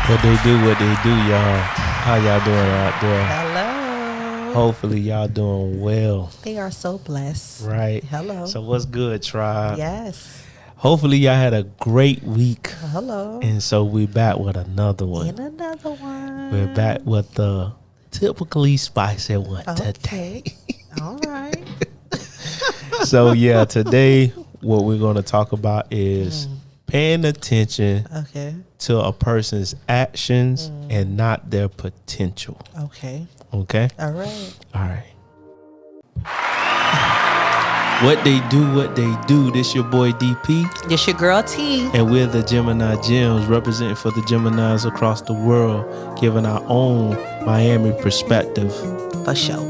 What they do, y'all. How y'all doing out there? Hello. Hopefully y'all doing well. They are so blessed. Right. Hello. So what's good, tribe? Yes. Hopefully y'all had a great week. Hello. And so we back with another one. And another one. We're back with the typically spicy one Okay. today. All right. So yeah, today what we're going to talk about is paying attention to a person's actions and not their potential. Okay. Okay? All right. All right. What they do. This your boy DP. This your girl T. And we're the Geminis Gemz, representing for the Geminis across the world, giving our own Miami perspective. For sure.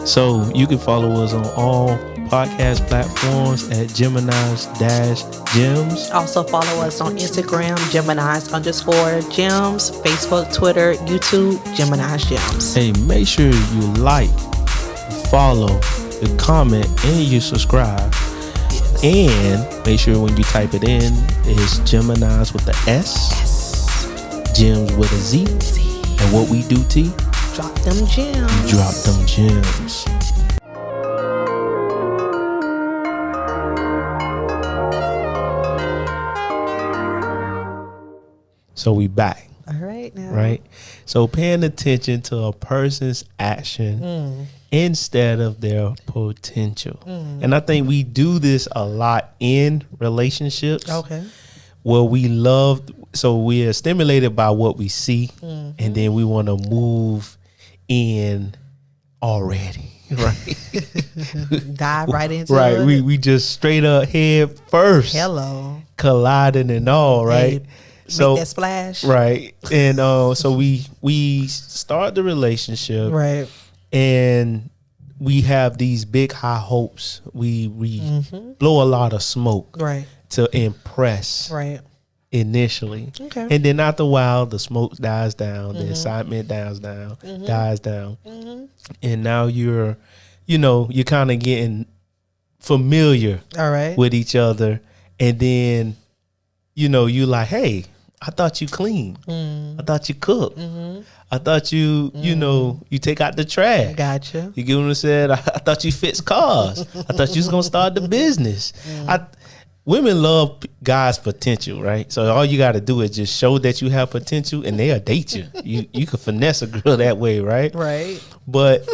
So you can follow us on all podcast platforms at Geminis Gemz. Also follow us on Instagram, Geminis_Gems, Facebook, Twitter, YouTube, Geminis Gems. Hey, make sure you like, follow, you comment, and you subscribe. Yes. And make sure when you type it in, it's Geminis with the S, Gems with a Z. And what we do, T? Drop them gems. Drop them gems. So we back. All right now. Right? So paying attention to a person's action instead of their potential. And I think we do this a lot in relationships. Okay. Where we we are stimulated by what we see, and then we want to move in already. Right. Dive right into it. Right. We just straight up head first. Hello. Colliding and all, right? Hey, so make that splash. Right. And so we start the relationship. Right. And we have these big high hopes. We blow a lot of smoke. Right. To impress. Right. Initially. Okay. And then after a while the smoke dies down, the excitement dies down. And now you're kind of getting familiar with each other. And then, you like, hey, I thought you clean. I thought you cook. I thought you you take out the trash. Gotcha. You get what I said? I thought you fix cars. I thought you was going to start the business. Women love guys' potential, right? So all you got to do is just show that you have potential, and they'll date you. You can finesse a girl that way, right? Right. But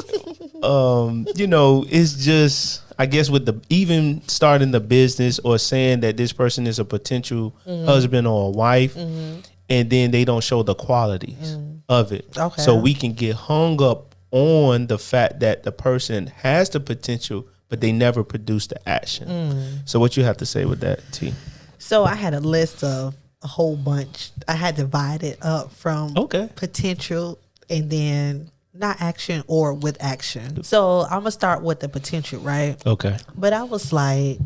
it's just, I guess, with even starting the business or saying that this person is a potential husband or a wife, and then they don't show the qualities of it. Okay. So we can get hung up on the fact that the person has the potential, but they never produce the action. So what you have to say with that, T? So I had a list of a whole bunch. I had divided up from potential and then not action or with action. So I'm going to start with the potential, right? Okay. But I was like,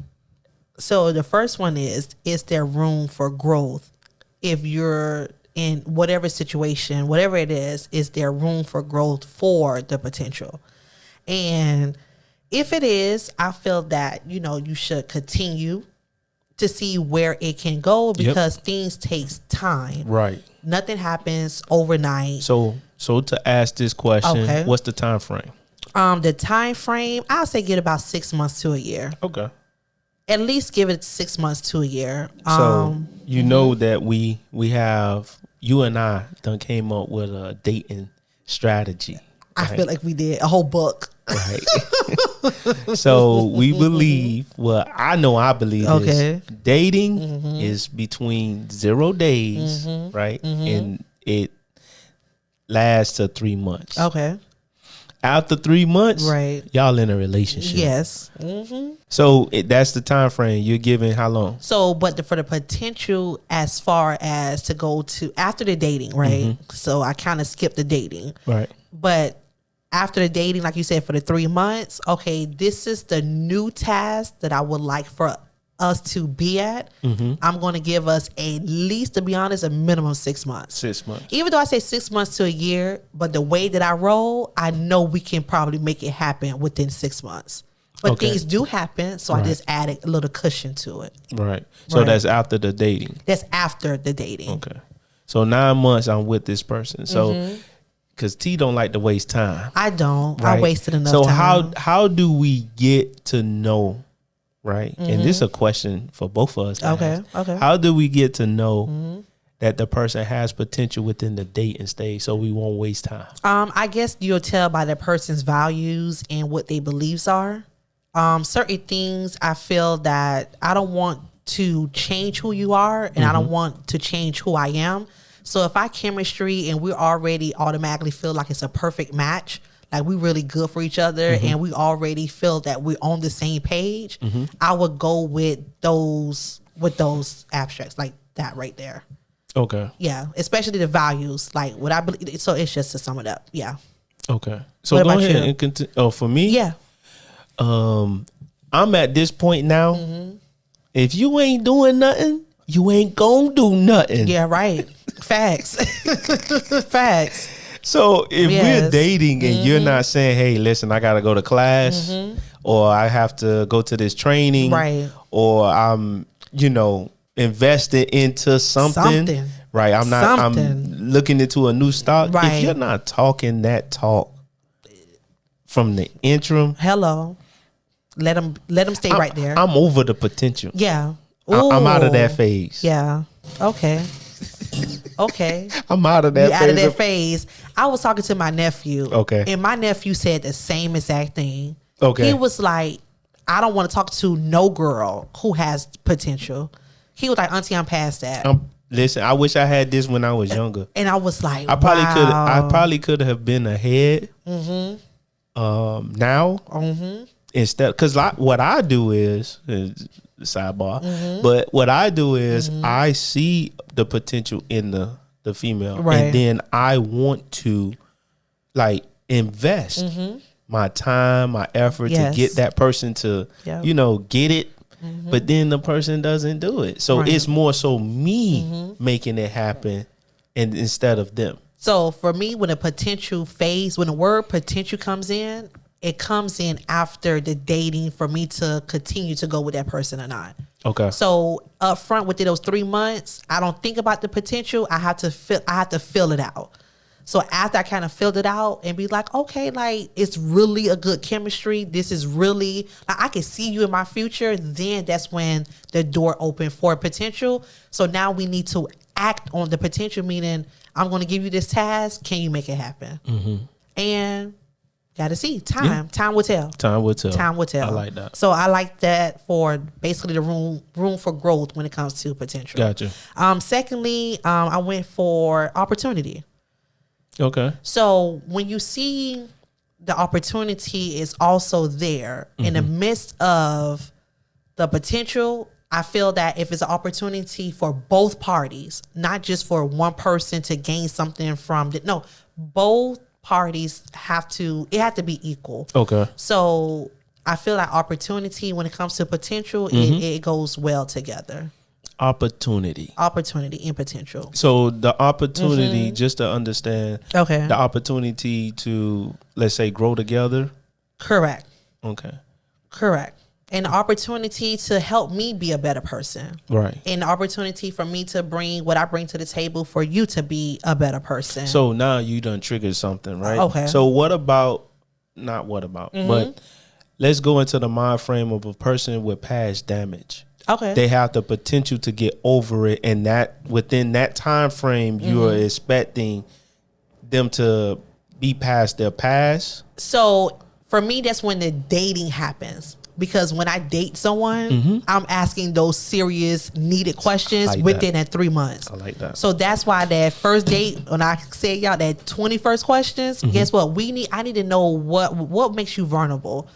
so the first one is there room for growth? If you're in whatever situation, whatever it is there room for growth for the potential? And if it is, I feel that, you should continue to see where it can go because things takes time. Right. Nothing happens overnight. So to ask this question, what's the time frame? The time frame, I'll say get about 6 months to a year. Okay. At least give it 6 months to a year. So know that we have, you and I done came up with a dating strategy. Right? I feel like we did a whole book. Right. So we believe, I believe this. Dating is between 0 days, right? And it lasts to 3 months. Okay. After 3 months, right, y'all in a relationship. Yes. So that's the time frame you're giving. How long? So, but for the potential, as far as to go to after the dating, right? So I kind of skipped the dating, right? But after the dating, like you said, for the 3 months, okay, this is the new task that I would like for us to be at. I'm going to give us at least, to be honest, a minimum 6 months. 6 months. Even though I say 6 months to a year, but the way that I roll, I know we can probably make it happen within 6 months. But things do happen, so I just added a little cushion to it. Right. So that's after the dating. That's after the dating. Okay. So 9 months I'm with this person. So because T don't like to waste time. I don't. Right? I wasted enough time. So how do we get to know, right? And this is a question for both of us. Okay. How do we get to know that the person has potential within the dating stage so we won't waste time? I guess you'll tell by the person's values and what their beliefs are. Certain things I feel that I don't want to change who you are and I don't want to change who I am. So if our chemistry and we already automatically feel like it's a perfect match, like we really good for each other and we already feel that we're on the same page, I would go with those abstracts like that right there. Okay. Yeah, especially the values, like what I believe. So it's just to sum it up. Yeah. Okay. So go ahead and continue. Oh, for me? Yeah. I'm at this point now. If you ain't doing nothing, you ain't gonna do nothing. Yeah, right. Facts. Facts. So if we're dating and you're not saying, hey, listen, I gotta go to class or I have to go to this training, right? Or I'm, invested into something. Right. I'm looking into a new stock. Right. If you're not talking that talk from the interim, hello. Let them stay right there. I'm over the potential. Yeah. I'm out of that phase. Yeah. Okay. I'm out of that phase. Out of that phase. I was talking to my nephew. Okay. And my nephew said the same exact thing. Okay. He was like, I don't want to talk to no girl who has potential. He was like, Auntie, I'm past that. Listen, I wish I had this when I was younger. And I was like, I probably could have been ahead. Now. Instead, because what I do is sidebar, but what I do is I see the potential in the female, right. And then I want to invest my time, my effort to get that person to get it, but then the person doesn't do it. So it's more so me making it happen, and instead of them. So for me, when the word potential comes in, it comes in after the dating for me to continue to go with that person or not. Okay. So up front within those 3 months, I don't think about the potential. I have to fill it out. So after I kind of filled it out and be like, okay, it's really a good chemistry. This is really, I can see you in my future. Then that's when the door opened for potential. So now we need to act on the potential, meaning I'm going to give you this task. Can you make it happen? And got to see. Time. Yeah. Time will tell. Time will tell. Time will tell. I like that. So I like that for basically the room for growth when it comes to potential. Gotcha. Secondly, I went for opportunity. Okay. So when you see the opportunity is also there in the midst of the potential, I feel that if it's an opportunity for both parties, not just for one person to gain something from it, no, both parties have to be equal. Okay. So I feel like opportunity when it comes to potential, it goes well together. Opportunity and potential. So the opportunity, just to understand, okay, the opportunity to, let's say, grow together. Correct. Okay. Correct. And the opportunity to help me be a better person. Right. And the opportunity for me to bring what I bring to the table for you to be a better person. So now you done triggered something, right? Okay. So but let's go into the mind frame of a person with past damage. Okay. They have the potential to get over it, and that within that time frame, you are expecting them to be past their past. So for me, that's when the dating happens. Because when I date someone, I'm asking those serious, needed questions within that 3 months. I like that. So that's why that first date, when I said y'all that 21st questions, guess what? I need to know what makes you vulnerable.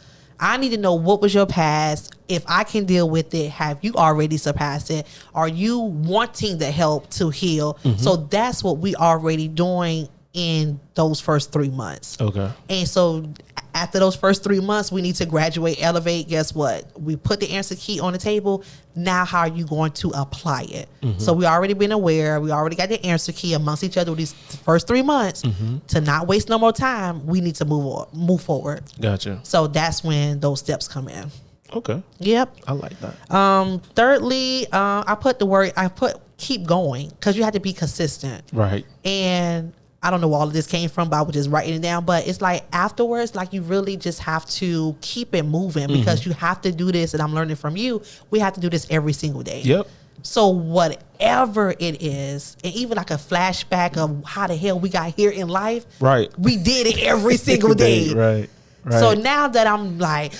I need to know what was your past. If I can deal with it, have you already surpassed it? Are you wanting the help to heal? So that's what we already doing in those first 3 months. Okay. And so after those first 3 months, we need to graduate, elevate. Guess what? We put the answer key on the table. Now, how are you going to apply it? So we already been aware. We already got the answer key amongst each other with these first 3 months. To not waste no more time, we need to move forward. Gotcha. So that's when those steps come in. Okay. Yep. I like that. Thirdly, I put keep going, because you have to be consistent. Right. And I don't know where all of this came from, but I was just writing it down. But it's like afterwards, like you really just have to keep it moving, because you have to do this. And I'm learning from you. We have to do this every single day. Yep. So whatever it is, and even like a flashback of how the hell we got here in life. Right. We did it every single day. Right. So now that I'm like,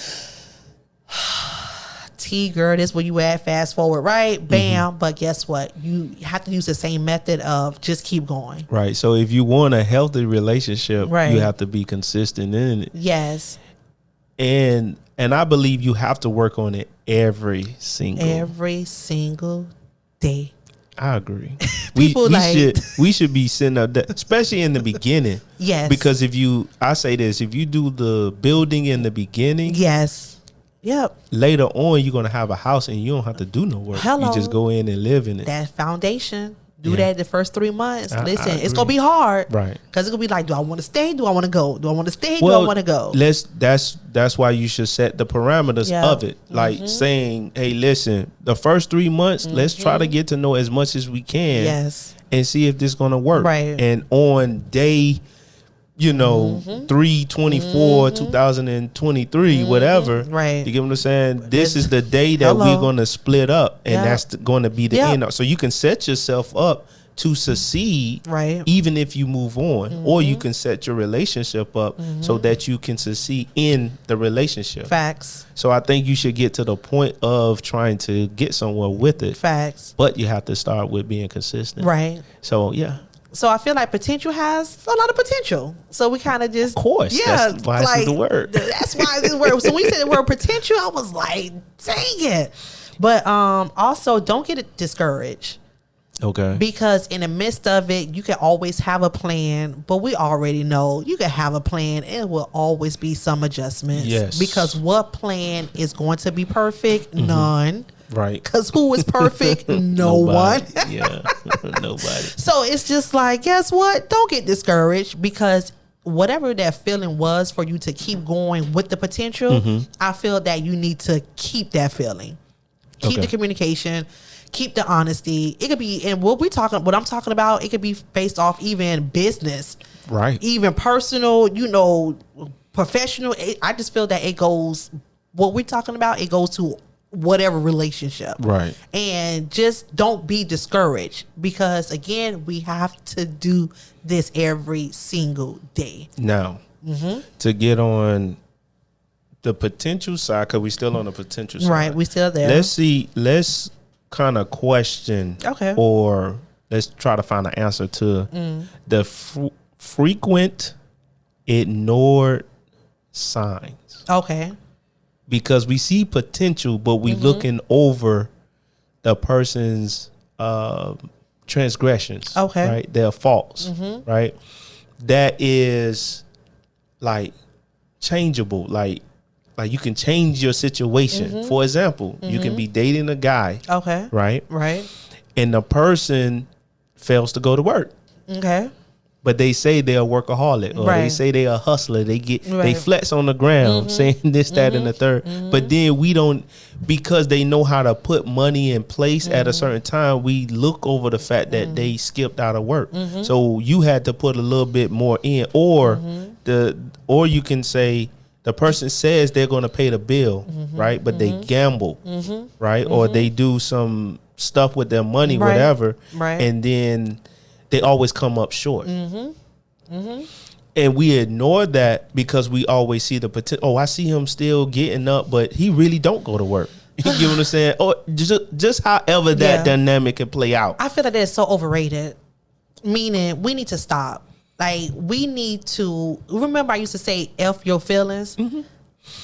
T girl, this where you at, fast forward, right? Bam. But guess what? You have to use the same method of just keep going. Right. So if you want a healthy relationship, right, you have to be consistent in it. Yes. And I believe you have to work on it every single day. I agree. we should be sitting up there, especially in the beginning. Yes. Because if you do the building in the beginning, yes. Yep. Later on, you're gonna have a house and you don't have to do no work. Hello. You just go in and live in it. That foundation. Do that the first 3 months. Listen, it's gonna be hard, right? Because it's gonna be like, do I want to stay? Do I want to go? Do I want to stay? Do I want to go? That's why you should set the parameters of it. Like saying, hey, listen, the first 3 months, let's try to get to know as much as we can. Yes. And see if this gonna work. Right. And on day, 3/24, 2023, whatever. Right. You get what I'm saying? This is the day that we're going to split up, and that's going to be the end. So you can set yourself up to succeed, right, even if you move on, or you can set your relationship up so that you can succeed in the relationship. Facts. So I think you should get to the point of trying to get somewhere with it. Facts. But you have to start with being consistent. Right. So, yeah. So I feel like potential has a lot of potential. So we kind of just, of course, that's why it's the word. That's why it's the word. So when you said the word potential, I was like, dang it. But also don't get discouraged. Okay. Because in the midst of it, you can always have a plan, but we already know you can have a plan and it will always be some adjustments. Yes. Because what plan is going to be perfect? None. Right. Because who is perfect? No one. Yeah. Nobody. So it's just like, guess what? Don't get discouraged, because whatever that feeling was for you to keep going with the potential, I feel that you need to keep that feeling. Keep the communication, keep the honesty. It could be, and what I'm talking about, it could be based off even business. Right. Even personal, professional. I just feel that it goes, what we're talking about, it goes to whatever relationship. Right. And just don't be discouraged, because again, we have to do this every single day. Now, to get on the potential side, because we still on the potential side. Right, we still there. Let's kind of question, or let's try to find an answer to the frequent ignored signs. Okay. Because we see potential, but we looking over the person's transgressions, right? Their faults, right? That is like changeable, like you can change your situation. For example, you can be dating a guy, right? And the person fails to go to work, but they say they're a workaholic, or they say they're a hustler. They flex on the ground saying this, that, and the third. But then we don't, because they know how to put money in place at a certain time, we look over the fact that they skipped out of work. So you had to put a little bit more in, or you can say the person says they're going to pay the bill, right? But they gamble, right? Or they do some stuff with their money, whatever, and then they always come up short. And we ignore that because we always see the potential. Oh, I see him still getting up, but he really don't go to work. You get what I'm saying? Or just however that dynamic can play out. I feel like that's so overrated. Meaning we need to stop. Like, we need to, remember I used to say F your feelings?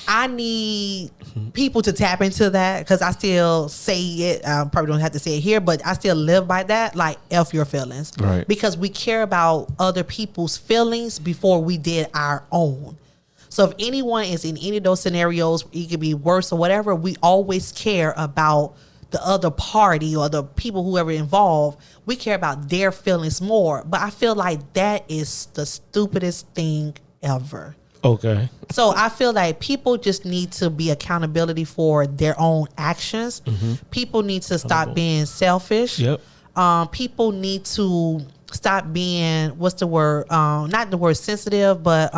I need people to tap into that, because I still say it. I probably don't have to say it here, but I still live by that. Like, F your feelings. Right. Because we care about other people's feelings before we did our own. So if anyone is in any of those scenarios, it could be worse or whatever, we always care about the other party or the people, whoever involved. We care about their feelings more. But I feel like that is the stupidest thing ever. Okay. So I feel like people just need to be accountability for their own actions. People need to stop being selfish. Yep. people need to stop being, what's the word? Not the word sensitive, but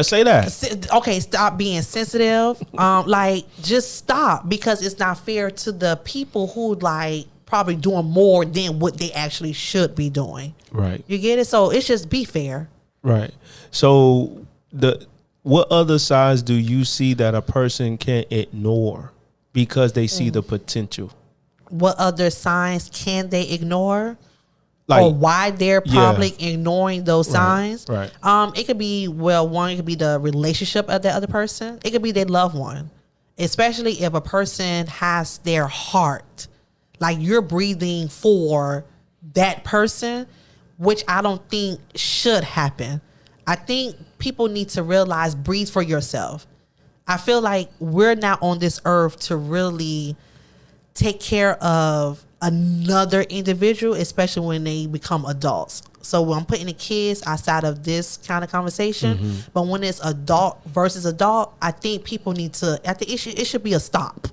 say that. Okay, stop being sensitive. Like, just stop, because it's not fair to the people who like probably doing more than what they actually should be doing. Right. You get it? So it's just be fair. Right. So what other sides do you see that a person can ignore because they see the potential? What other signs can they ignore? Like, or why they're probably ignoring those signs? Right. It could be, one, it could be the relationship of the other person. It could be their loved one. Especially if a person has their heart. Like, you're breathing for that person, which I don't think should happen. I think people need to realize, breathe for yourself. I feel like we're not on this earth to really take care of another individual, especially when they become adults. So when I'm putting the kids outside of this kind of conversation, but when it's adult versus adult, I think people need to, it should be a stop.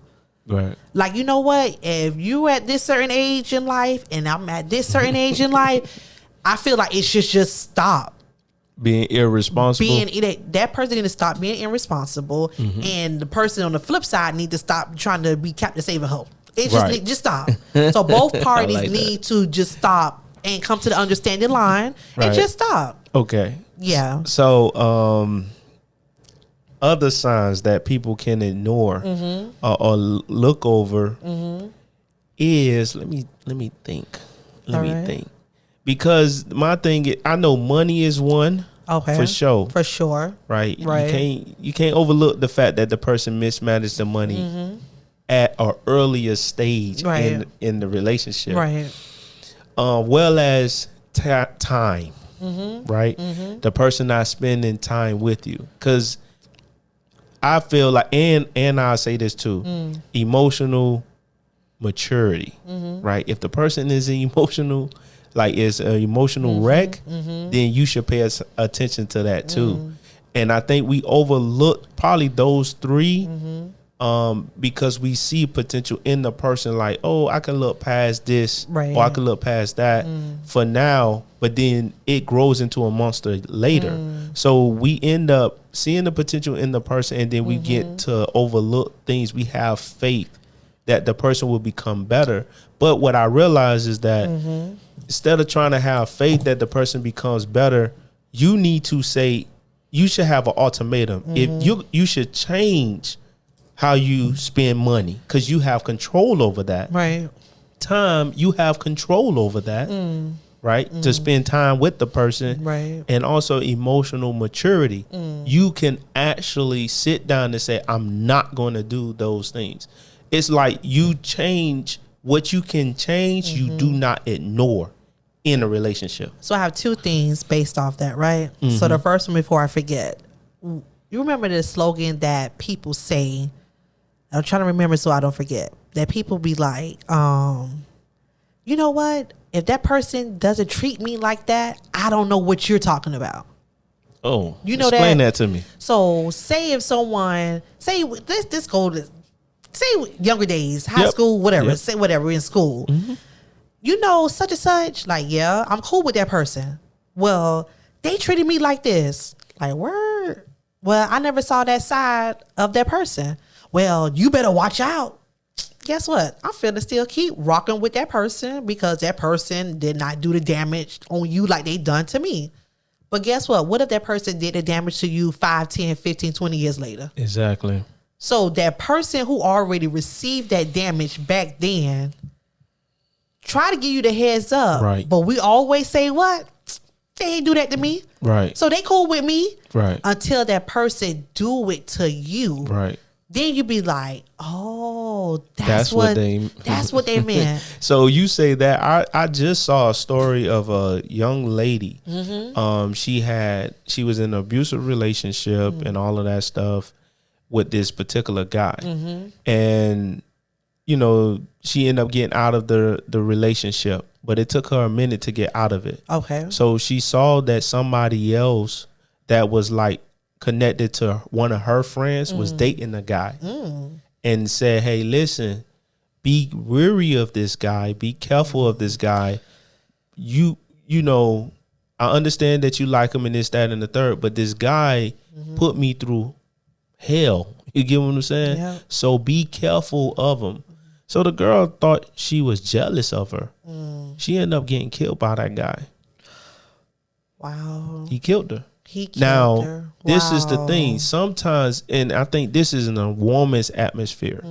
Right. Like, you know what? If you at this certain age in life and I'm at this certain age in life, I feel like it should just stop. Being irresponsible. That person need to stop being irresponsible, and the person on the flip side need to stop trying to be Captain Saving Hope. It just stop. So both parties need to just stop and come to the understanding line and just stop. Okay. Yeah. So other signs that people can ignore or look over is, let me think. Let me think. Because my thing is, I know money is one. Okay. For sure. For sure. Right. You can't overlook the fact that the person mismanaged the money at an earlier stage in the relationship. Right. Well as time. Right. The person not spending time with you. Because I feel like, and I'll say this too, emotional maturity. Right. If the person is emotional, like it's an emotional wreck, then you should pay attention to that too. And I think we overlook probably those three because we see potential in the person, like, oh, I can look past this or I can look past that for now, but then it grows into a monster later. So we end up seeing the potential in the person, and then we get to overlook things. We have faith that the person will become better. But what I realize is that instead of trying to have faith that the person becomes better, you need to say, you should have an ultimatum. If you should change how you spend money, because you have control over that. Right. Time, you have control over that. Right. To spend time with the person. Right. And also emotional maturity. You can actually sit down and say, I'm not going to do those things. It's like you change what you can change, you do not ignore in a relationship. So I have two things based off that, right? So the first one, before I forget, you remember the slogan that people say, I'm trying to remember so I don't forget, that people be like, you know what? If that person doesn't treat me like that, I don't know what you're talking about. Oh, you know, explain that to me. So say if someone, let's go to, say younger days, high school, whatever, say whatever, in school. You know, such and such, like, yeah, I'm cool with that person. Well, they treated me like this. Like, word. Well, I never saw that side of that person. Well, you better watch out. Guess what? I'm finna still keep rocking with that person because that person did not do the damage on you like they done to me. But guess what? What if that person did the damage to you 5, 10, 15, 20 years later? Exactly. So that person who already received that damage back then, try to give you the heads up. Right. But we always say, what? They ain't do that to me. Right. So they cool with me. Right. Until that person do it to you. Right. Then you be like, oh, that's what they meant. So you say that. I just saw a story of a young lady. She was in an abusive relationship and all of that stuff with this particular guy. And, you know, she ended up getting out of the relationship, but it took her a minute to get out of it. Okay. So she saw that somebody else that was like connected to one of her friends was dating a guy and said, hey, listen, be wary of this guy, be careful of this guy. You know, I understand that you like him and this, that, and the third, but this guy put me through hell. You get what I'm saying? Yeah. So be careful of him. So the girl thought she was jealous of her. She ended up getting killed by that guy. Wow. He killed her. Now, wow. This is the thing. Sometimes, and I think this is in a woman's atmosphere.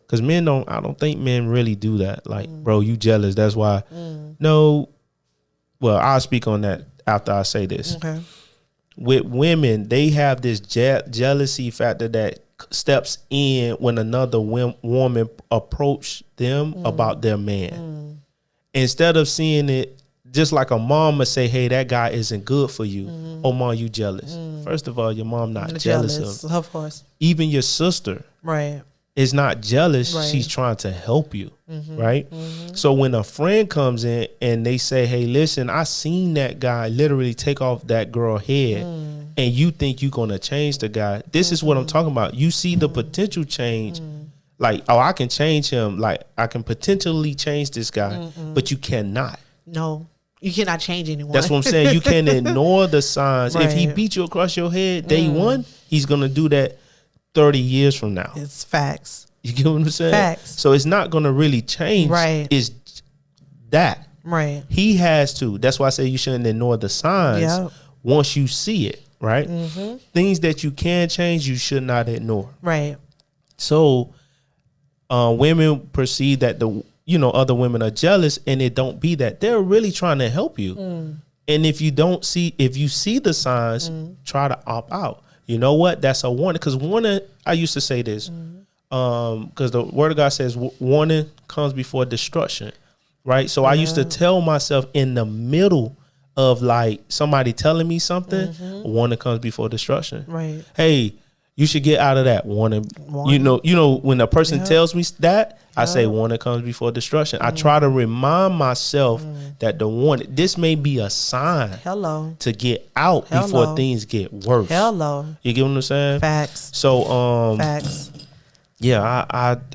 Because I don't think men really do that. Like, bro, you jealous. That's why. No. Well, I'll speak on that after I say this. Okay. With women, they have this jealousy factor that steps in when another woman approach them about their man. Instead of seeing it just like a mom would say, hey, that guy isn't good for you. Oh, mom, you jealous. First of all, your mom not jealous of course. Even your sister is not jealous. She's trying to help you. Right? So when a friend comes in and they say, hey, listen, I seen that guy literally take off that girl head and you think you're going to change the guy. This is what I'm talking about. You see the potential change. Like, oh, I can change him. Like, I can potentially change this guy, but you cannot. No. You cannot change anyone. That's what I'm saying. You can't ignore the signs. If he beat you across your head day one, he's going to do that 30 years from now. It's facts. You get what I'm saying? Facts. So it's not going to really change. Right. It's that. Right. He has to. That's why I say you shouldn't ignore the signs once you see it, right? Things that you can change, you should not ignore. Right. So women perceive that other women are jealous, and it don't be that. They're really trying to help you. And if you see the signs, try to opt out. You know what? That's a warning. Because warning, I used to say this, because the word of God says warning comes before destruction, right? So I used to tell myself in the middle of like somebody telling me something, warning comes before destruction. Right. Hey, you should get out of that warning. You know, when a person tells me that, I say warning comes before destruction. I try to remind myself that the warning, this may be a sign to get out before things get worse. You get what I'm saying? Facts. So facts. Yeah,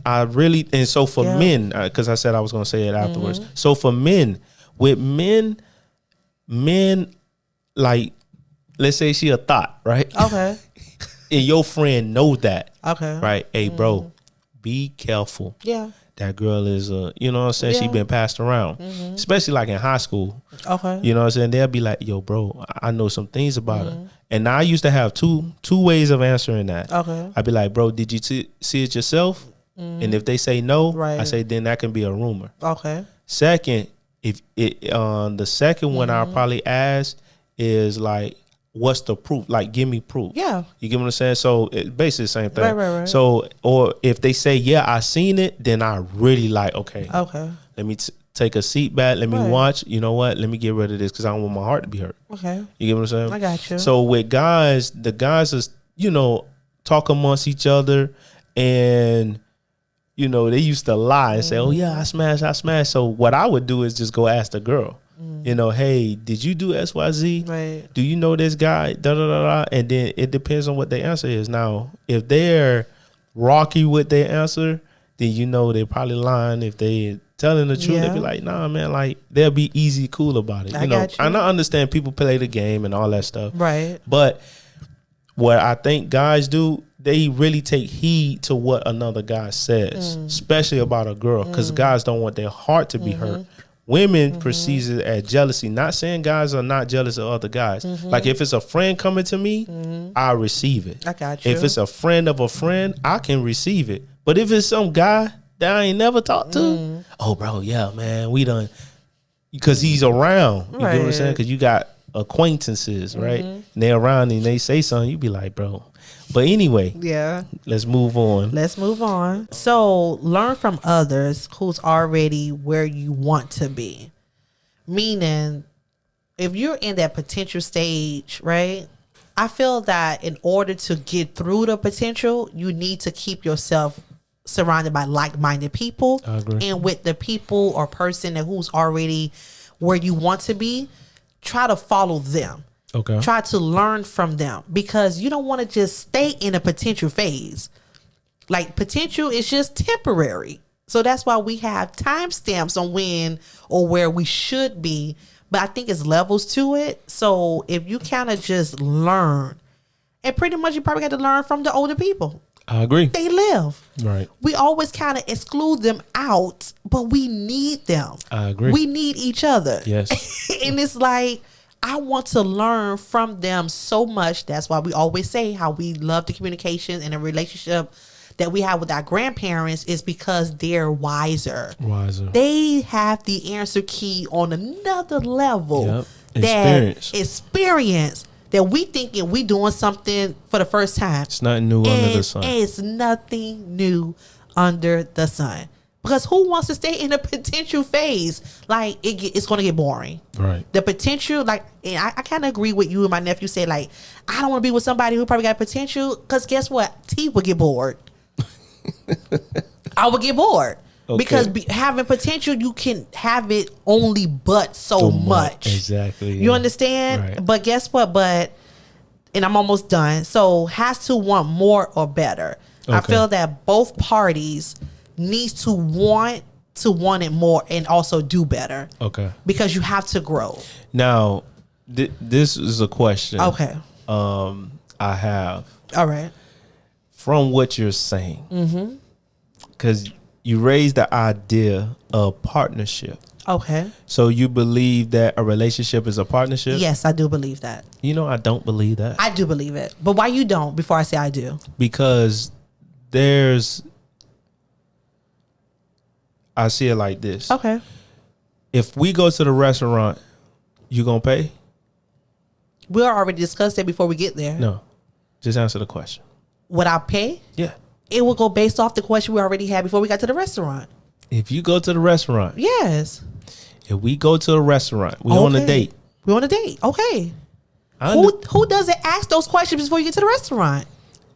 I really, and so for men, because I said I was going to say it afterwards. So for men, with men, like, let's say she a thought, right? Okay. And your friend knows that. Okay. Right? Hey, bro, be careful. Yeah. That girl is, you know what I'm saying? She been passed around, especially like in high school. Okay. You know what I'm saying? They'll be like, yo, bro, I know some things about her. And I used to have two ways of answering that. Okay. I'd be like, bro, did you see it yourself? And if they say no, I say, then that can be a rumor. Okay. Second, if it, the second one I'll probably ask is like, what's the proof? Like, give me proof. Yeah. You get what I'm saying? So it's basically the same thing. Right. So, or if they say, yeah, I seen it, then I really like, okay. Let me take a seat back. Let me watch. You know what? Let me get rid of this because I don't want my heart to be hurt. Okay. You get what I'm saying? I got you. So with guys, the guys is, talk amongst each other, and, they used to lie and say, oh yeah, I smashed. So what I would do is just go ask the girl. Hey, did you do XYZ? Right. Do you know this guy? Da da da da. And then it depends on what their answer is. Now, if they're rocky with their answer, then they're probably lying. If they telling the truth, they'll be like, nah, man, like they'll be easy, cool about it. I got you. And I understand people play the game and all that stuff. Right. But what I think guys do, they really take heed to what another guy says, especially about a girl, because guys don't want their heart to be hurt. Women perceive it as jealousy. Not saying guys are not jealous of other guys. Like if it's a friend coming to me, I receive it. I got you. If it's a friend of a friend, I can receive it. But if it's some guy that I ain't never talked to, oh bro, yeah, man, we done, because he's around. You get what I'm saying? Because you got acquaintances, right? And they're around and they say something, you be like, bro. But anyway, let's move on. So learn from others who's already where you want to be. Meaning, if you're in that potential stage, right? I feel that in order to get through the potential, you need to keep yourself surrounded by like-minded people. I agree. And with the people or person who's already where you want to be, try to follow them. Okay. Try to learn from them, because you don't want to just stay in a potential phase. Like, potential is just temporary. So that's why we have timestamps on when or where we should be. But I think it's levels to it. So if you kind of just learn, and pretty much you probably got to learn from the older people. I agree. They live. Right. We always kind of exclude them out, but we need them. I agree. We need each other. Yes. And it's like, I want to learn from them so much. That's why we always say how we love the communication and the relationship that we have with our grandparents is because they're wiser. They have the answer key on another level. Yep. Experience that we thinking we doing something for the first time. It's nothing new under the sun. It's nothing new under the sun. Because who wants to stay in a potential phase? Like, it's going to get boring. Right. The potential, like, and I kind of agree with you and my nephew say, like, I don't want to be with somebody who probably got potential. Because guess what? T would get bored. I would get bored. Okay. Because having potential, you can have it only but so much. Exactly. You understand? Right. But guess what? And I'm almost done. So has to want more or better. Okay. I feel that both parties needs to want it more and also do better. Okay. Because you have to grow. Now, this is a question. Okay. I have. All right. From what you're saying, because you raised the idea of partnership. Okay. So you believe that a relationship is a partnership? Yes, I do believe that. You know, I don't believe that. I do believe it. But why you don't before I say I do? Because I see it like this. Okay. If we go to the restaurant, you gonna pay? We already discussed that before we get there. No. Just answer the question. Would I pay? Yeah. It will go based off the question we already had before we got to the restaurant. If you go to the restaurant. Yes. If we go to a restaurant, we on a date. We on a date. Okay. Who doesn't ask those questions before you get to the restaurant?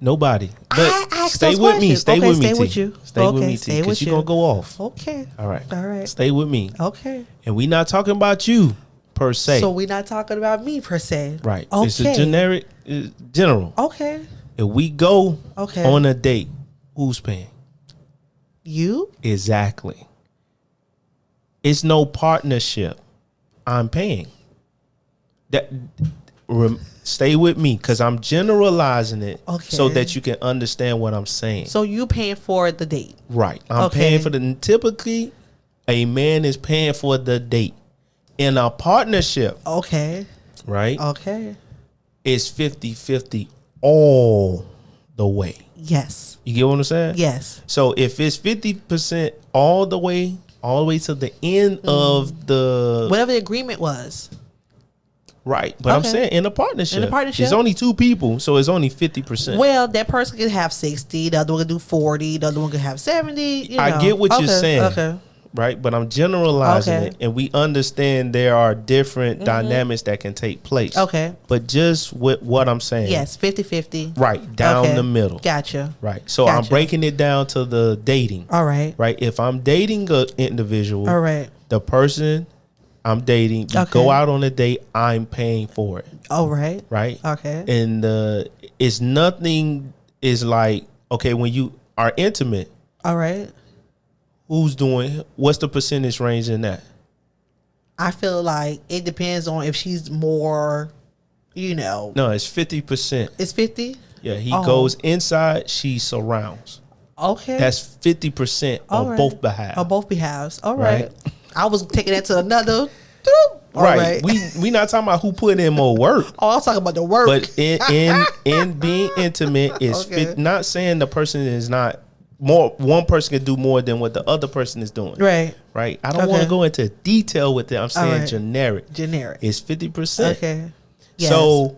Nobody. But I ask stay those with questions. me. Stay with me. Stay with you. Stay with me, T. Because you're going to go off. Okay. All right. All right. Stay with me. Okay. And we not talking about you per se. So we're not talking about me per se. Right. Okay. It's a general. Okay. If we go on a date, who's paying? You? Exactly. It's no partnership. I'm paying. Stay with me because I'm generalizing it so that you can understand what I'm saying. So you paying for the date. Right. I'm paying for typically a man is paying for the date. In a partnership. Okay. Right? Okay. It's 50-50 all the way. Yes. You get what I'm saying? Yes. So if it's 50% all the way to the end of the whatever the agreement was. Right. But I'm saying in a partnership. It's only two people, so it's only 50%. Well, that person could have 60, the other one could do 40, the other one could have 70. You know. I get what you're saying. Okay. Right, but I'm generalizing it, and we understand there are different dynamics that can take place. Okay. But just with what I'm saying. Yes, 50-50. Right, down the middle. Gotcha. Right. So I'm breaking it down to the dating. All right. Right. If I'm dating an individual, all right, the person I'm dating, you go out on a date, I'm paying for it. All right. Right. Okay. And it's nothing is like, okay, when you are intimate. All right. What's the percentage range in that? I feel like it depends on if she's more, No, it's 50%. It's 50? Yeah, he goes inside, she surrounds. Okay. That's 50% on both behalves. On both behalves. All right. I was taking that to another. Right. We not talking about who put in more work. I was talking about the work. But in being intimate, is not saying the person is not more. One person can do more than what the other person is doing. Right. Right. I don't want to go into detail with it. I'm saying generic. Generic. It's 50%. Okay. Yes. So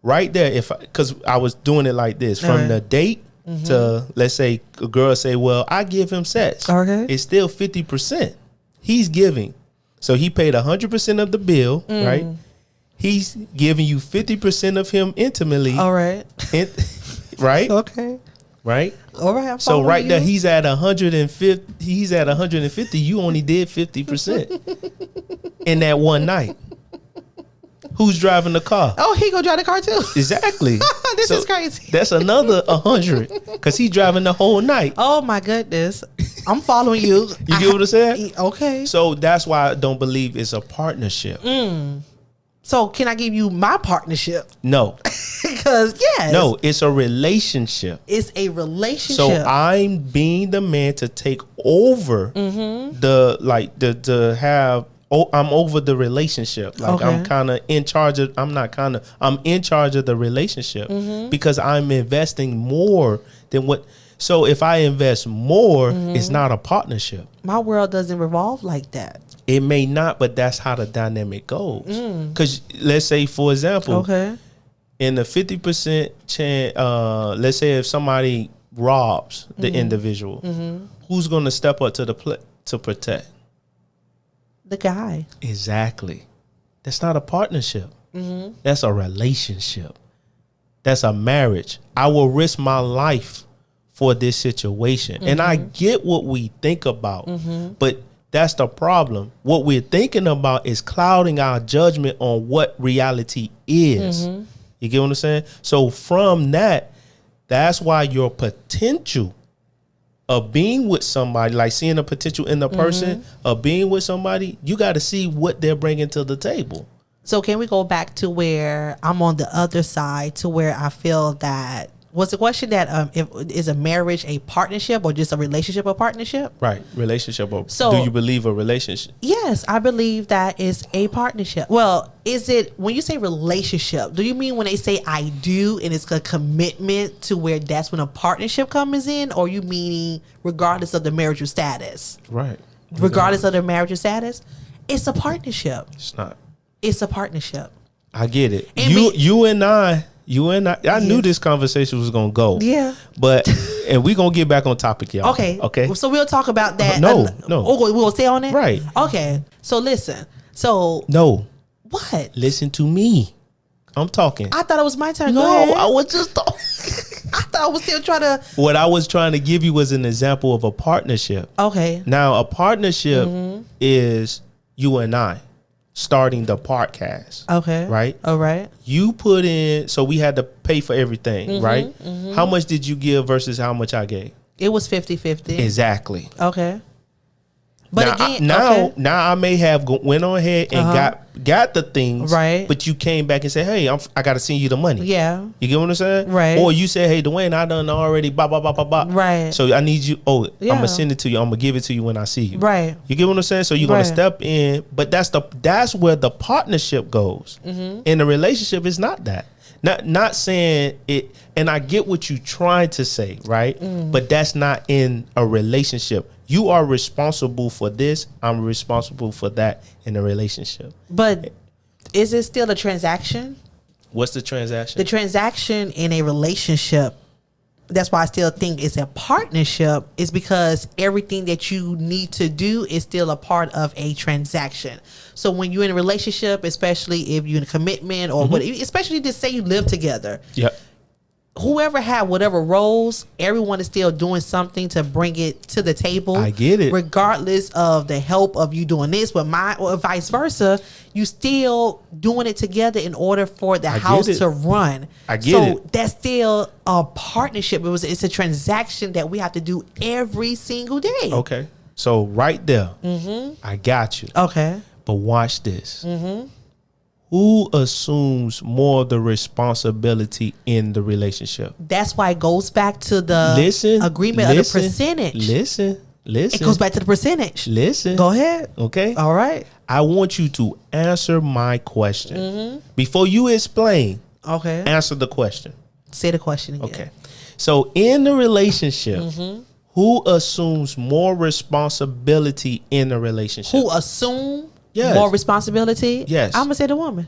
right there, because I was doing it like this from the date to, let's say a girl say, well, I give him sex. Okay. It's still 50%. He's giving. So he paid 100% of the bill, right? He's giving you 50% of him intimately. All right. Right? Okay. Right? All right. So right there, he's at 150. He's at 150. You only did 50% in that one night. Who's driving the car? Oh, he gonna drive the car too. Exactly. This is crazy. That's another 100 because he's driving the whole night. Oh my goodness. I'm following you. You get what I'm saying? Okay. So that's why I don't believe it's a partnership. So can I give you my partnership? No. Because yes. No, it's a relationship. It's a relationship. So I'm being the man to take over I'm over the relationship. Like I'm kind of in charge of. I'm in charge of the relationship because I'm investing more than what. So if I invest more, it's not a partnership. My world doesn't revolve like that. It may not, but that's how the dynamic goes. Because let's say, for example, in the 50% chance, let's say if somebody robs the individual, who's going to step up to the plate to protect? The guy. Exactly. That's not a partnership. That's a relationship. That's a marriage. I will risk my life for this situation. And I get what we think about, but that's the problem. What we're thinking about is clouding our judgment on what reality is. You get what I'm saying? So from that's why your potential of being with somebody, like seeing the potential in the person of being with somebody, you got to see what they're bringing to the table. So can we go back to where I'm on the other side, to where I feel that was the question that is a marriage a partnership or just a relationship a partnership? Right, relationship. So do you believe a relationship? Yes, I believe that is a partnership. Well, is it, when you say relationship, do you mean when they say I do and it's a commitment to where that's when a partnership comes in, or you meaning regardless of the marital status? Right. Regardless of the marital status, it's a partnership. It's not. It's a partnership. I get it. You and I knew this conversation was gonna go. Yeah. But and we gonna get back on topic, y'all. Okay. So we'll talk about that. No. Oh, we'll stay on it? Right. Okay. So listen. So no. What? Listen to me. I'm talking. I thought it was my turn. Go ahead. I was just I thought I was still trying to. What I was trying to give you was an example of a partnership. Okay. Now a partnership is you and I starting the podcast. Okay. Right? All right. You put in, so we had to pay for everything, right? How much did you give versus how much I gave? It was 50-50. Exactly. Okay. But now, now I may have went on ahead and got the things, right? But you came back and said, "Hey, I got to send you the money." Yeah, you get what I'm saying, right? Or you said, "Hey, Dwayne, I done already, blah blah blah blah blah." Right. So I need you. I'm gonna send it to you. I'm gonna give it to you when I see you. Right. You get what I'm saying? So you're gonna step in, but that's where the partnership goes. In the relationship, it's not that. Not saying it, and I get what you're trying to say, right? But that's not in a relationship. You are responsible for this. I'm responsible for that in a relationship. But is it still a transaction? What's the transaction? The transaction in a relationship, that's why I still think it's a partnership, is because everything that you need to do is still a part of a transaction. So when you're in a relationship, especially if you're in a commitment or what, especially just say you live together. Yep. Whoever had whatever roles, everyone is still doing something to bring it to the table. I get it. Regardless of the help of you doing this, but or vice versa, you still doing it together in order for the house to run. I get it. So that's still a partnership. It's a transaction that we have to do every single day. Okay. So right there, I got you. Okay. But watch this. Who assumes more of the responsibility in the relationship? That's why it goes back to the agreement of the percentage. Listen. It goes back to the percentage. Listen. Go ahead. Okay. All right. I want you to answer my question. Before you explain, answer the question. Say the question again. Okay. So in the relationship, who assumes more responsibility in the relationship? Who assume more responsibility? Yes. I'm going to say the woman.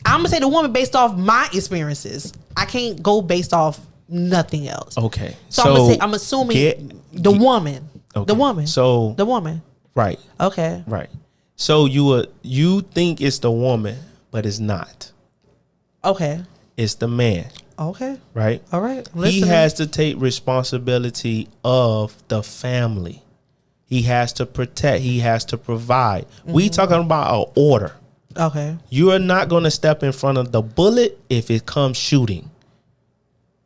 I'm going to say the woman based off my experiences. I can't go based off nothing else. Okay. So I'm going to say, I'm assuming the woman. Okay. The woman. So the woman. Right. Okay. Right. So you think it's the woman, but it's not. Okay. It's the man. Okay. Right? All right. He has to take responsibility of the family. He has to protect. He has to provide. We talking about an order. Okay. You are not going to step in front of the bullet if it comes shooting.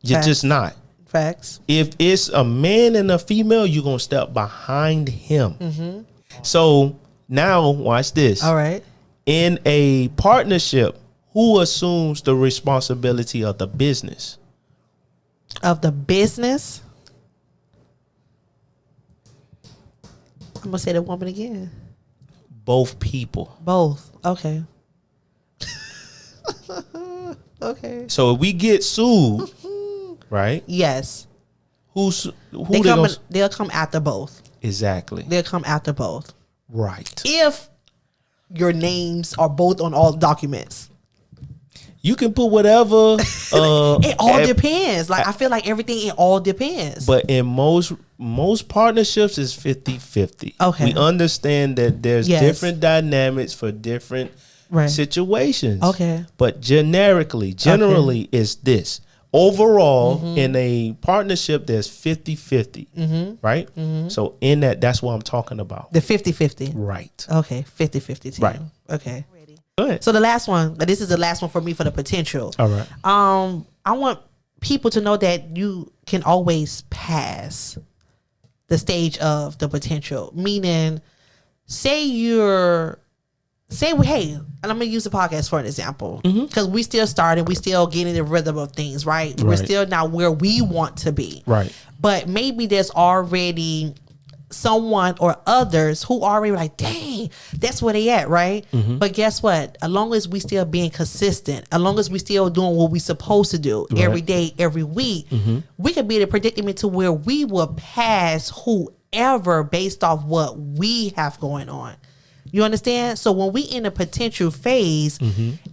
You're just not. Facts. If it's a man and a female, you're going to step behind him. So now watch this. All right. In a partnership, who assumes the responsibility of the business? Of the business? I'm going to say the woman again. Both people. Both. Okay. Okay. So if we get sued, right? Yes. They'll come after both. Exactly. They'll come after both. Right. If your names are both on all documents. You can put whatever. It all depends. Like I feel like everything, it all depends. But in most partnerships is 50-50. Okay. We understand that there's different dynamics for different situations. Okay. But generally it's this. Overall, in a partnership, there's 50-50. Right? So in that's what I'm talking about. The 50-50. Right. Okay. 50-50 too. Right. Okay. Go ahead. So the last one, this is the last one for me for the potential. All right. I want people to know that you can always pass the stage of the potential. Meaning, hey, and I'm gonna use the podcast for an example because we still starting, we still getting the rhythm of things, right? We're still not where we want to be, right? But maybe there's already someone or others who already like, dang, that's where they at, right? But guess what? As long as we still being consistent, as long as we still doing what we supposed to do every day, every week, we could be in a predicament to where we will pass whoever based off what we have going on. You understand? So when we in a potential phase,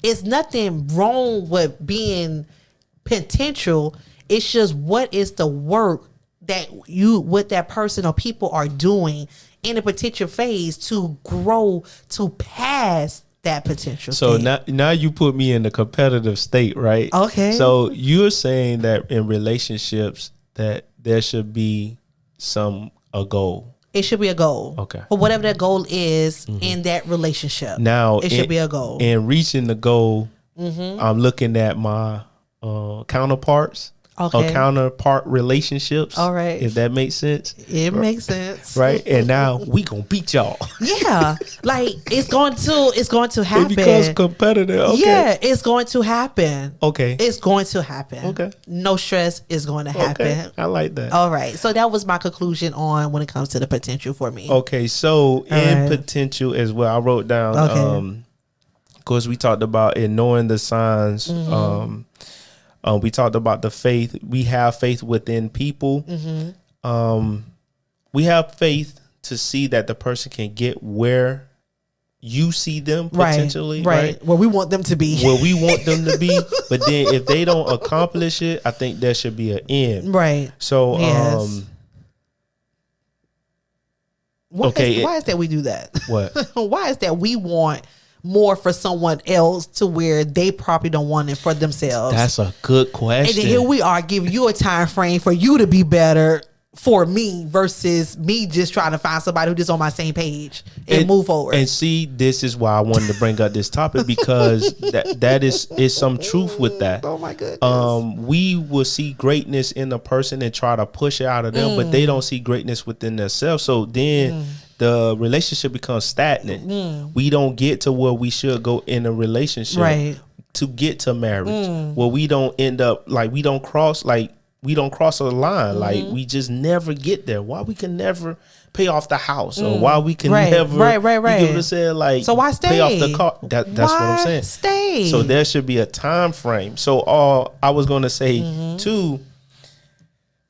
it's nothing wrong with being potential. It's just what is the work that what that person or people are doing in a potential phase to grow to pass that potential. So now you put me in the competitive state, right? Okay. So you're saying that in relationships that there should be a goal. It should be a goal. Okay. But whatever that goal is in that relationship. Now it should be a goal. And reaching the goal, I'm looking at my counterparts. Okay. Or counterpart relationships. All right. If that makes sense. It makes sense. Right. And now we gonna beat y'all. Yeah. Like it's going to happen. It becomes competitive. Okay. Yeah, it's going to happen. Okay. It's going to happen. Okay. No stress is going to happen. Okay. I like that. All right. So that was my conclusion on when it comes to the potential for me. Okay. So potential as well, I wrote down of course we talked about ignoring the signs. We talked about the faith. We have faith within people. We have faith to see that the person can get where you see them potentially. Right. Where we want them to be. Where we want them to be. But then if they don't accomplish it, I think there should be an end. Right. So, why is that we do that? What? Why is that we want more for someone else to where they probably don't want it for themselves? That's a good question. And then here we are giving you a time frame for you to be better for me versus me just trying to find somebody who just on my same page and move forward. And see, this is why I wanted to bring up this topic because that is some truth with that. Oh my goodness. We will see greatness in a person and try to push it out of them, but they don't see greatness within themselves. So then the relationship becomes stagnant. We don't get to where we should go in a relationship to get to marriage. Where we don't end up we don't cross a line. Like we just never get there. Why we can never pay off the house or why we can never you get what I'm saying? So why stay? Pay off the car. That's what I'm saying. Stay. So there should be a time frame. So I was gonna say too,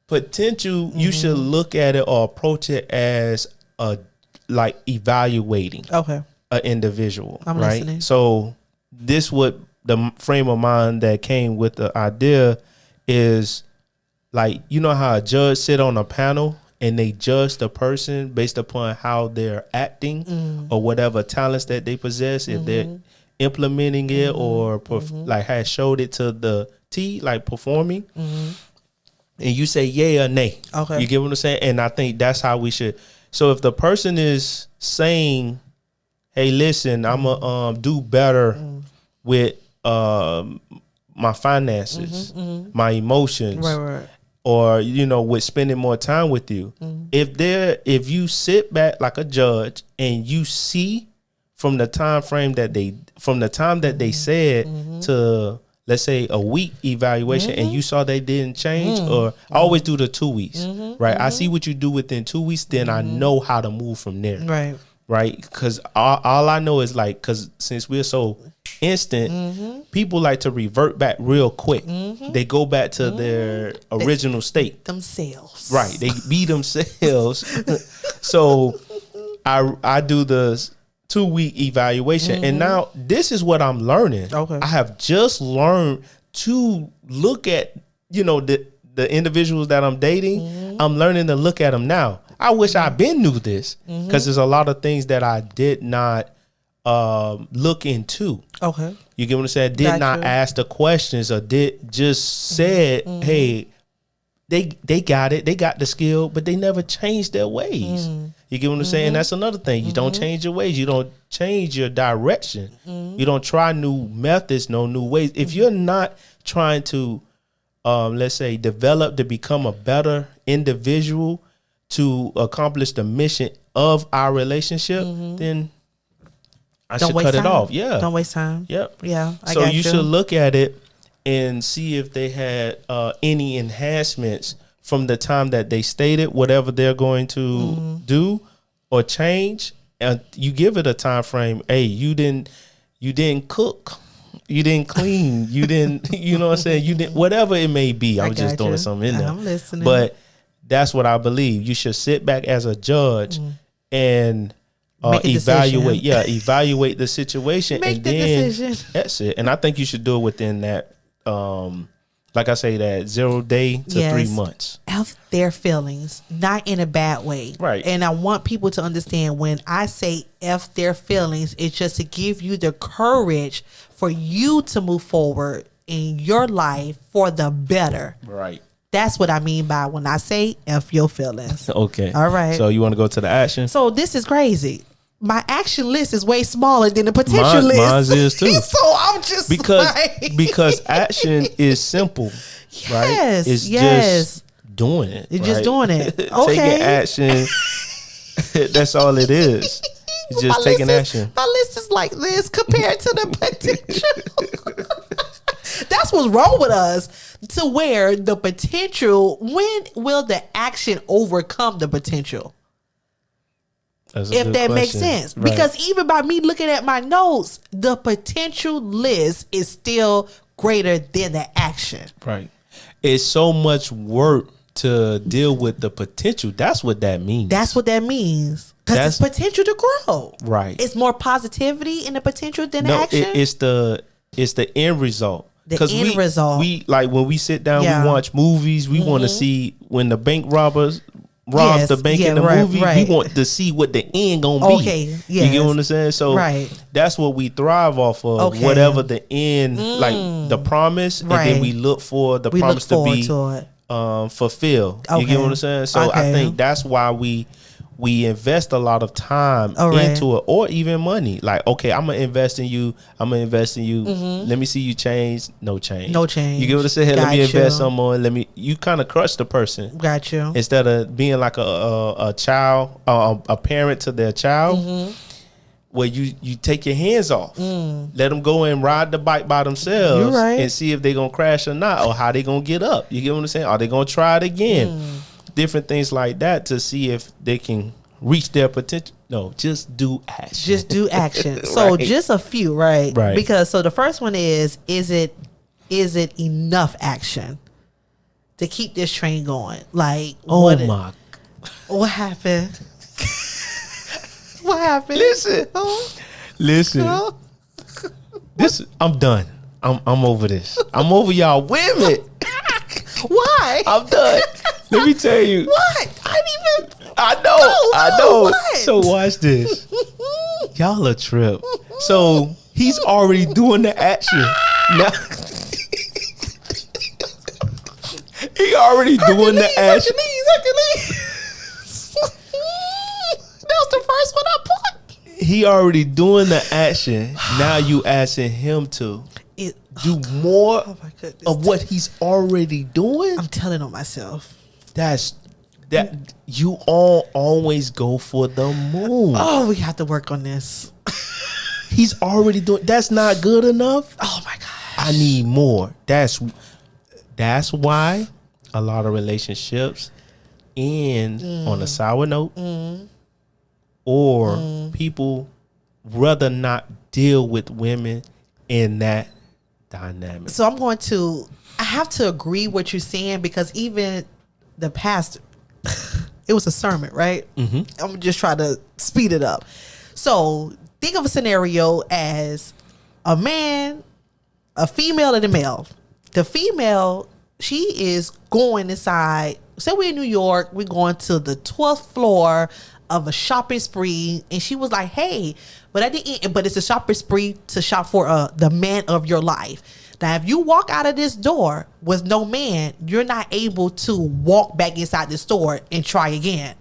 potential, you should look at it or approach it as evaluating an individual. I'm listening. So this what the frame of mind that came with the idea is you know how a judge sit on a panel and they judge the person based upon how they're acting or whatever talents that they possess, if they're implementing it or has showed it to the T, performing. And you say yay or nay. Okay. You get what I'm saying? And I think that's how we should. So if the person is saying, hey, listen, I'm going to do better with my finances, my emotions, or with spending more time with you. If you sit back like a judge and you see from the time that they said to, let's say, a week evaluation, and you saw they didn't change, or I always do the 2 weeks, right? I see what you do within 2 weeks, then I know how to move from there, right? Because all I know is because since we're so instant, people like to revert back real quick. They go back to their original state themselves, right? They be themselves. So I do the 2 week evaluation, and now this is what I'm learning. I have just learned to look at the individuals that I'm dating. I'm learning to look at them now. I wish I been knew this, because there's a lot of things that I did not look into. You get what I'm saying? Did not ask the questions, or did just said, hey, they got it, they got the skill, but they never changed their ways. You get what I'm saying? That's another thing. You don't change your ways. You don't change your direction. You don't try new methods, no new ways. If you're not trying to, let's say, develop to become a better individual to accomplish the mission of our relationship, then I should cut it off. Yeah. Don't waste time. Yep. Yeah. So you should look at it and see if they had any enhancements from the time that they stated whatever they're going to do or change. And you give it a time frame. Hey, you didn't cook. You didn't clean. You didn't, you know what I'm saying? You didn't, whatever it may be. I'm just throwing something in there. I'm listening. But that's what I believe. You should sit back as a judge and evaluate the situation. Make the decision. That's it. And I think you should do it within that, like I say, that 0 day to 3 months. F their feelings, not in a bad way. Right. And I want people to understand, when I say F their feelings, it's just to give you the courage for you to move forward in your life for the better. Right. That's what I mean by when I say F your feelings. Okay. All right. So you want to go to the action? So this is crazy. My action list is way smaller than the potential list. Mine is too. So I'm just because action is simple, right? It's just doing it. You're just doing it. Okay. Taking action. That's all it is. It's just taking action. My list is like this compared to the potential. That's what's wrong with us, to where the potential, when will the action overcome the potential? If that makes sense. Right. Because even by me looking at my notes, the potential list is still greater than the action. Right. It's so much work to deal with the potential. That's what that means. That's what that means. Because it's potential to grow. Right. It's more positivity in the potential than the action. It's the end result. The end result. We like when we sit down, we watch movies. We want to see when the bank robbers robs the bank in the movie. We want to see what the end gonna be. Okay, yes. You get what I'm saying? So that's what we thrive off of. Okay. Whatever the end, like the promise, and then we look for the promise to be fulfilled. Okay. You get what I'm saying? So I think that's why we invest a lot of time into it, or even money. Like, okay, I'm gonna invest in you. Let me see you change. No change. You get what I'm saying? Let me invest some more. You kind of crush the person. Got you. Instead of being like a child, a parent to their child, where you take your hands off, let them go and ride the bike by themselves, and see if they gonna crash or not, or how they gonna get up. You get what I'm saying? Are they gonna try it again? Different things like that to see if they can reach their potential. No, just do action. Just do action. So just a few, right? Because so the first one is it enough action to keep this train going? Like, what happened? What happened? Listen. This I'm done. I'm over this. I'm over y'all women. Why? I'm done. Let me tell you. What? I know. What? So watch this. Y'all a trip. So he's already doing the action. Now he already doing the action. That was the first one I put. He already doing the action. Now you asking him to. do more of what he's already doing. I'm telling on myself. That you all always go for the moon. Oh, we have to work on this. He's already doing. That's not good enough. Oh my gosh. I need more. That's why a lot of relationships end on a sour note, or people rather not deal with women in that dynamic. So I have to agree what you're saying, because even the pastor, it was a sermon, right? Mm-hmm. I'm just trying to speed it up. So think of a scenario as a man, a female, and a male. The female, she is going inside. Say we're in New York, we're going to the 12th floor of a shopping spree, and she was like, hey, but it's a shopping spree to shop for the man of your life. Now, if you walk out of this door with no man, you're not able to walk back inside the store and try again.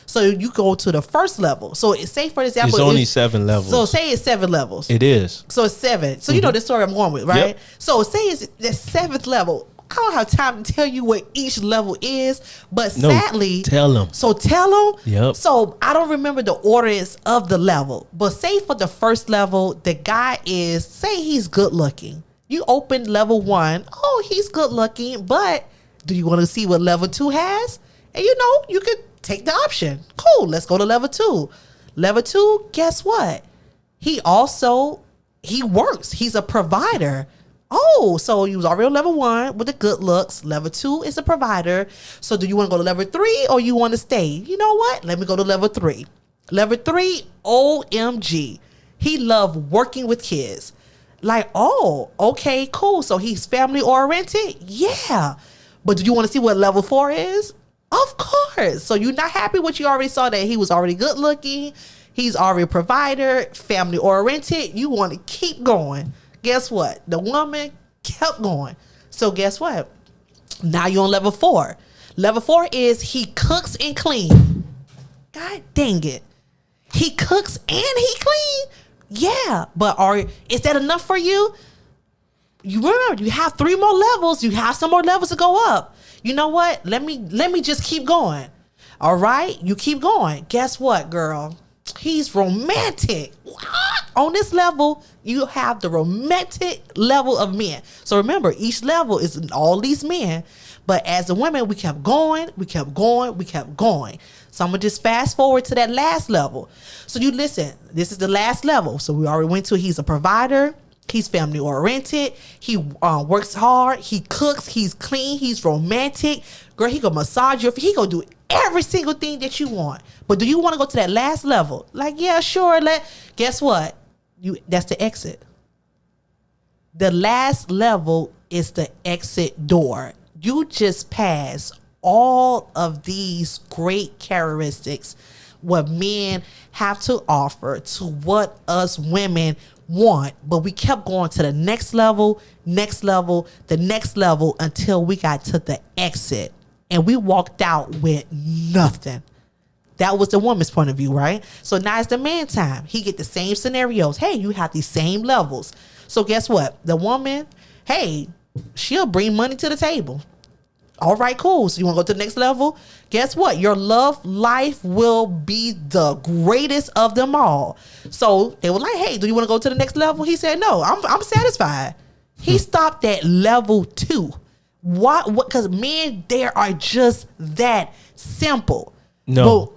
So you go to the first level. So say, for example, it's only 7 levels. So say it's 7 levels. It is. So it's 7. So you know the story I'm going with, right? Yep. So say it's the 7th level. I don't have time to tell you what each level is, but sadly, tell them. So tell them. Yep. So I don't remember the orders of the level, but say for the first level, the guy is, say he's good looking. You open level 1. Oh, he's good looking, but do you want to see what level 2 has? And you could take the option. Cool. Let's go to level 2. Level 2, guess what? He works. He's a provider. Oh, so you was already on level 1 with the good looks. Level 2 is a provider. So do you want to go to level 3 or you want to stay? You know what? Let me go to level 3. Level 3, OMG. He loved working with kids. Like, oh, okay, cool. So he's family oriented? Yeah. But do you want to see what level 4 is? Of course. So you're not happy with, you already saw that he was already good looking. He's already a provider, family oriented. You want to keep going. Guess what? The woman kept going. So guess what? Now you're on level 4. Level 4 is he cooks and clean. God dang it. He cooks and he clean? Yeah. But is that enough for you? You remember, you have 3 more levels. You have some more levels to go up. You know what? Let me just keep going. All right? You keep going. Guess what, girl? He's romantic. What? On this level, you have the romantic level of men. So remember, each level is all these men. But as a woman, we kept going, we kept going, we kept going. So I'm going to just fast forward to that last level. So you listen, this is the last level. So we already went to, he's a provider. He's family oriented. He works hard. He cooks. He's clean. He's romantic. Girl, he gonna massage your feet. He gonna do every single thing that you want. But do you want to go to that last level? Like, yeah, sure. Guess what? That's the exit. The last level is the exit door. You just pass all of these great characteristics, what men have to offer to what us women want, but we kept going to the next level, the next level until we got to the exit, and we walked out with nothing. That was the woman's point of view, right? So now it's the man time. He get the same scenarios. Hey, you have these same levels. So guess what? The woman, hey, she'll bring money to the table. All right, cool. So you want to go to the next level? Guess what? Your love life will be the greatest of them all. So they were like, hey, do you want to go to the next level? He said, no, I'm satisfied. He stopped at level 2. What? Because men, they are just that simple. No,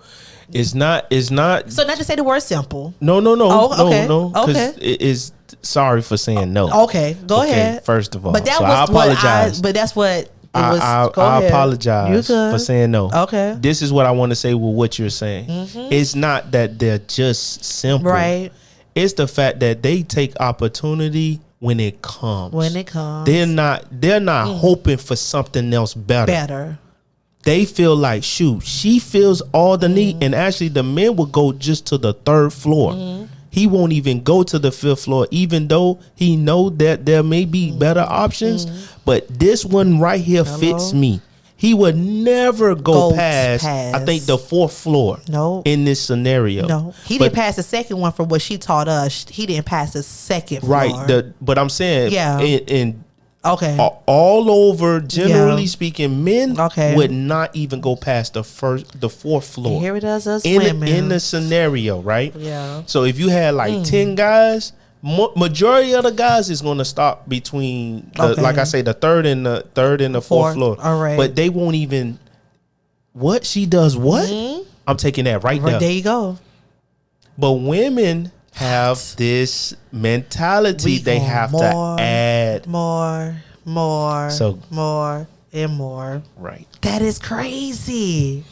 it's not. So not to say the word simple. No. Oh, okay. No. Because it is. Sorry for saying no. Okay, go ahead. First of all, but that so was I apologize. but that's what. I apologize for saying no. Okay. This is what I want to say with what you're saying. Mm-hmm. It's not that they're just simple. Right. It's the fact that they take opportunity when it comes. They're not hoping for something else better. They feel like, shoot, she feels all the need. And actually the men will go just to the 3rd floor. Mm-hmm. He won't even go to the 5th floor, even though he know that there may be better options. But this one right here fits me. He would never go past, I think, the 4th floor. No. In this scenario. No. He didn't pass the second one for what she taught us. He didn't pass the second floor. Right. But I'm saying, okay. All over, generally speaking, men would not even go past the 4th floor. Here it is, us women. In the scenario, right? Yeah. So if you had like 10 guys, majority of the guys is going to stop between, like I say, the third and the 4th floor. All right. But they won't even. What she does? What? I'm taking that right there. There you go. But women have this mentality. They have to add more, and more. Right. That is crazy.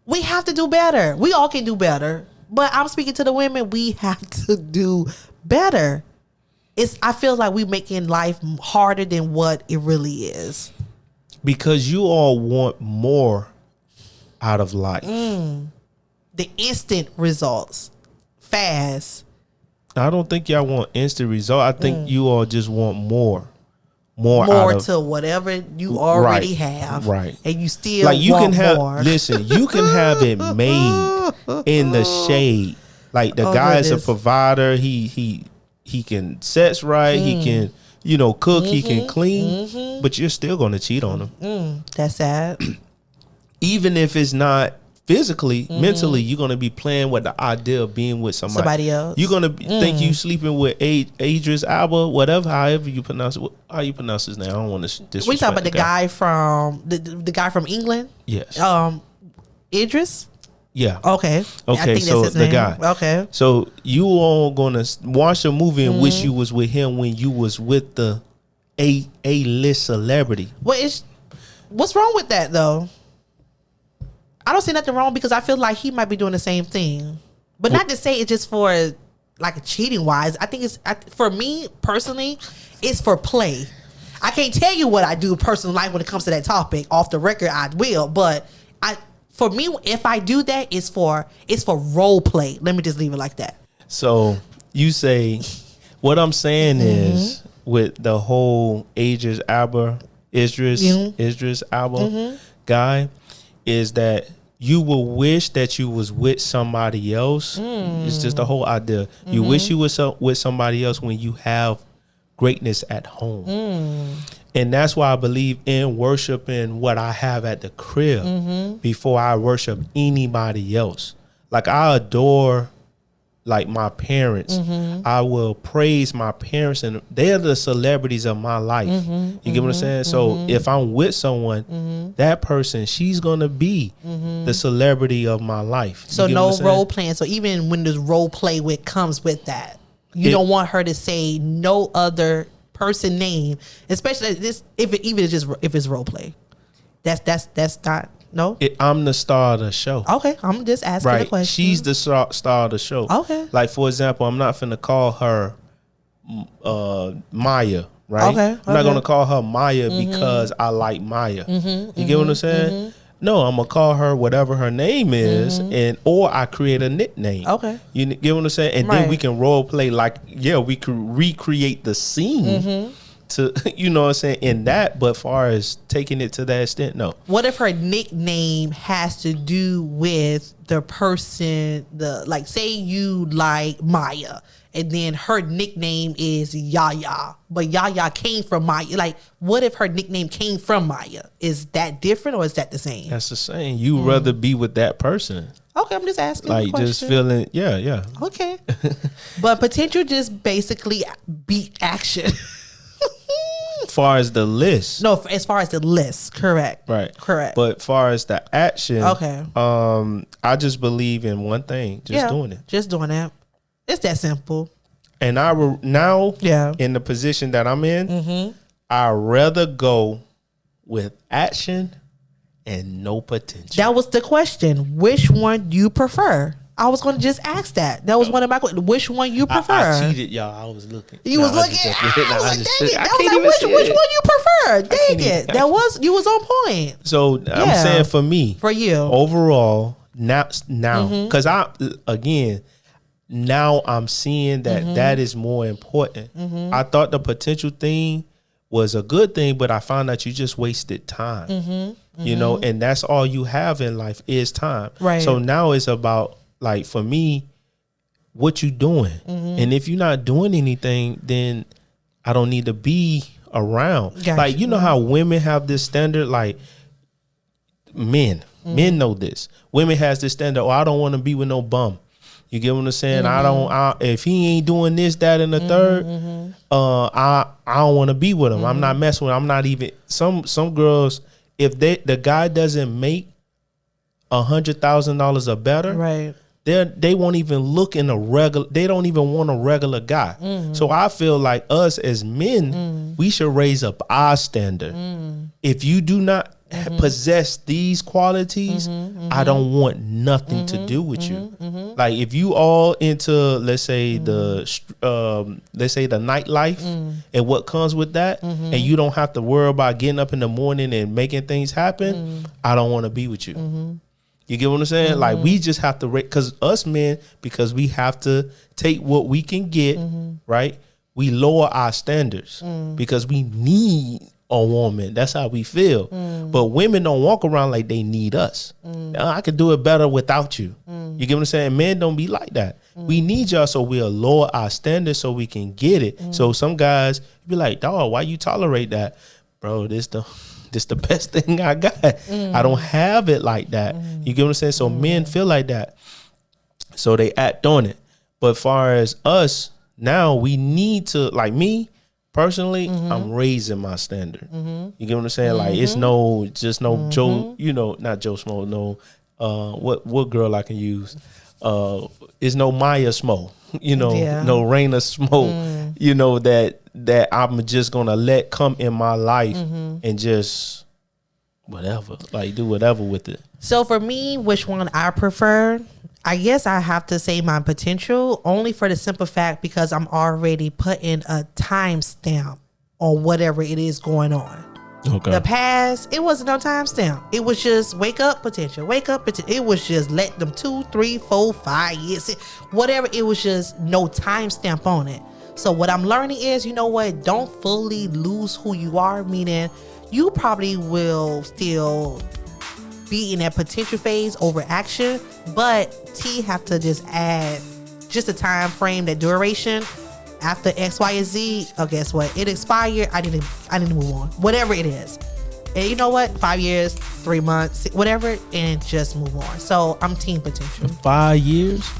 We have to do better. We all can do better. But I'm speaking to the women. We have to do better. I feel like we're making life harder than what it really is. Because you all want more out of life. The instant results. Fast. I don't think y'all want instant result. I think you all just want more out to whatever you already have. Right. And you still like you want can have more. Listen, you can have it made in the shade. Like the guy is a provider. He can sex right, he can, cook, he can clean, but you're still gonna cheat on him. That's sad. Even if it's not physically, mentally, you're gonna be playing with the idea of being with somebody else. You're gonna think you sleeping with Idris Elba, whatever, however you pronounce it. How you pronounce his name? I don't want to disrespect. We talking about the guy from the guy from England. Yes. Idris. Yeah. Okay. I think so that's his the name. guy. Okay. So you all gonna watch a movie and wish you was with him when you was with the A-list celebrity. What's wrong with that though? I don't see nothing wrong because I feel like he might be doing the same thing, but not to say it's just for like cheating wise. I think it's for me personally, it's for play. I can't tell you what I do personal life when it comes to that topic. Off the record, I will, but for me, if I do that, it's for role play. Let me just leave it like that. So you say, what I'm saying is with the whole Idris Elba guy, is that you will wish that you was with somebody else. It's just the whole idea. You wish you was with somebody else when you have greatness at home. And that's why I believe in worshiping what I have at the crib before I worship anybody else. Like I adore like my parents. I will praise my parents, and they're the celebrities of my life. You get what I'm saying? So if I'm with someone, that person, she's gonna be the celebrity of my life. So no role playing. So even when there's role play comes with that, you don't want her to say no other person name, especially this if it's role play. That's not. No, I'm the star of the show. Okay, I'm just asking a question. She's the star of the show. Okay, like for example, I'm not finna call her Maya. Right. Okay. I'm not gonna call her Maya because I like Maya. You get what I'm saying? No, I'm gonna call her whatever her name is, or I create a nickname. Okay, you get what I'm saying? And then we can role play we could recreate the scene. To you know what I'm saying in that, but far as taking it to that extent, no. What if her nickname has to do with the person, say you like Maya, and then her nickname is Yaya, but Yaya came from Maya. Like, what if her nickname came from Maya? Is that different or is that the same? That's the same. You rather be with that person. Okay, I'm just asking. Like just feeling, yeah. Okay, but potential just basically beat action. Far as the list, no. As far as the list, correct, right, correct. But far as the action, okay. I just believe in one thing: doing it, just doing it. It's that simple. And I now, in the position that I'm in, I'd rather go with action and no potential. That was the question. Which one do you prefer? I was going to just ask that. That was one of my questions. Which one you prefer? I cheated, y'all. I was looking. You was looking. I was like, dang it. I was like, which one you prefer? Dang it. You was on point. So I'm saying for me. For you. Overall, now, because now I'm seeing that is more important. I thought the potential thing was a good thing, but I found that you just wasted time. You know, and that's all you have in life is time. Right. So now it's about, like, for me, what you doing. And if you're not doing anything, then I don't need to be around. Gotcha. Like, you know how women have this standard, like men know this. Women has this standard, I don't want to be with no bum. You get what I'm saying? If he ain't doing this, that, and the third, I don't want to be with him. I'm not messing with him. I'm not even, some girls, if the guy doesn't make $100,000 or better, right, they won't even look in a regular. They don't even want a regular guy. So I feel like us as men, we should raise up our standard. If you do not possess these qualities, I don't want nothing to do with you. Like, if you all into, let's say the nightlife and what comes with that, and you don't have to worry about getting up in the morning and making things happen, I don't want to be with you. You get what I'm saying? Like, we just have to, because us men, because we have to take what we can get, right? We lower our standards because we need a woman. That's how we feel. But women don't walk around like they need us. I could do it better without you. You get what I'm saying? Men don't be like that. We need y'all, so we'll lower our standards so we can get it. So some guys be like, dog, why you tolerate that? Bro, this the best thing I got. I don't have it like that. You get what I'm saying? So men feel like that. So they act on it. But far as us, now we need to, like me, personally, I'm raising my standard. You get what I'm saying? Like, it's no Joe, not Joe Smo, no, what girl I can use? It's no Maya Smo, no Raina Smo, that I'm just gonna let come in my life and just whatever, like do whatever with it. So for me, which one I prefer? I guess I have to say my potential, only for the simple fact because I'm already putting a timestamp on whatever it is going on. Okay. The past, it wasn't no timestamp. It was just wake up potential. It was just let them 2, 3, 4, 5 years, whatever. It was just no timestamp on it. So what I'm learning is, you know what? Don't fully lose who you are, meaning you probably will still be in that potential phase over action, but T have to just add just a time frame, that duration after X, Y, and Z. Oh, guess what? It expired. I need to move on. Whatever it is. And you know what? 5 years, 3 months, whatever, and just move on. So I'm team potential. 5 years?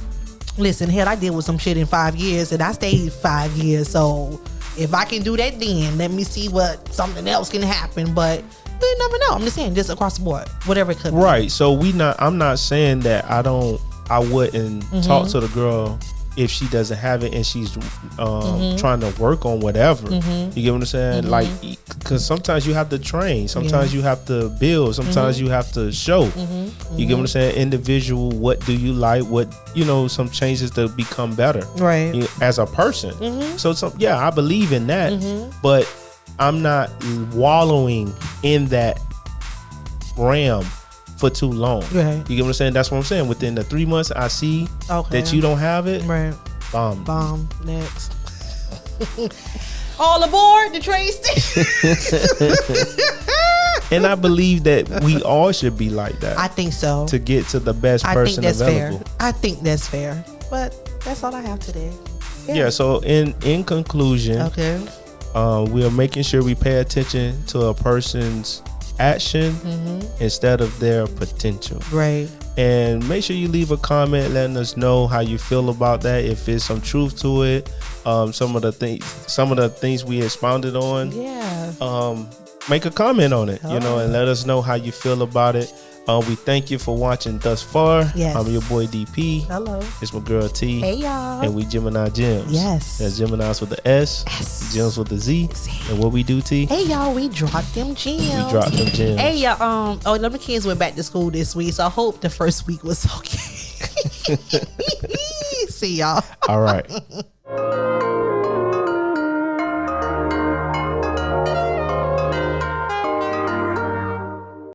Listen, hell, I deal with some shit in 5 years, and I stayed 5 years. So if I can do that, then let me see what something else can happen. But you never know. I'm just saying, just across the board, whatever it could be. Right. So I'm not saying that I wouldn't talk to the girl if she doesn't have it and she's trying to work on whatever. You get what I'm saying? Like, because sometimes you have to train, sometimes you have to build, sometimes you have to show. You get what I'm saying? Individual, what do you like? What, some changes to become better, right? As a person. So I believe in that, but I'm not wallowing in that realm for too long. Right. You get what I'm saying? That's what I'm saying. Within the 3 months, I see that you don't have it. Right. Bomb. Next. All aboard the train station. And I believe that we all should be like that. I think so. To get to the best person available. I think that's fair. But that's all I have today. Yeah. So in conclusion, we are making sure we pay attention to a person's action instead of their potential. Right. And make sure you leave a comment letting us know how you feel about that, if there's some truth to it, some of the things we expounded on. Make a comment on it, and let us know how you feel about it. We thank you for watching thus far. Yes. I'm your boy DP. Hello. It's my girl T. Hey y'all. And we Gemini Gemz. Yes. That's Geminis with the S. Gems with the Z. And what we do, T? Hey y'all, we dropped them gems. Hey y'all, them kids went back to school this week, so I hope the first week was okay. See y'all. All right.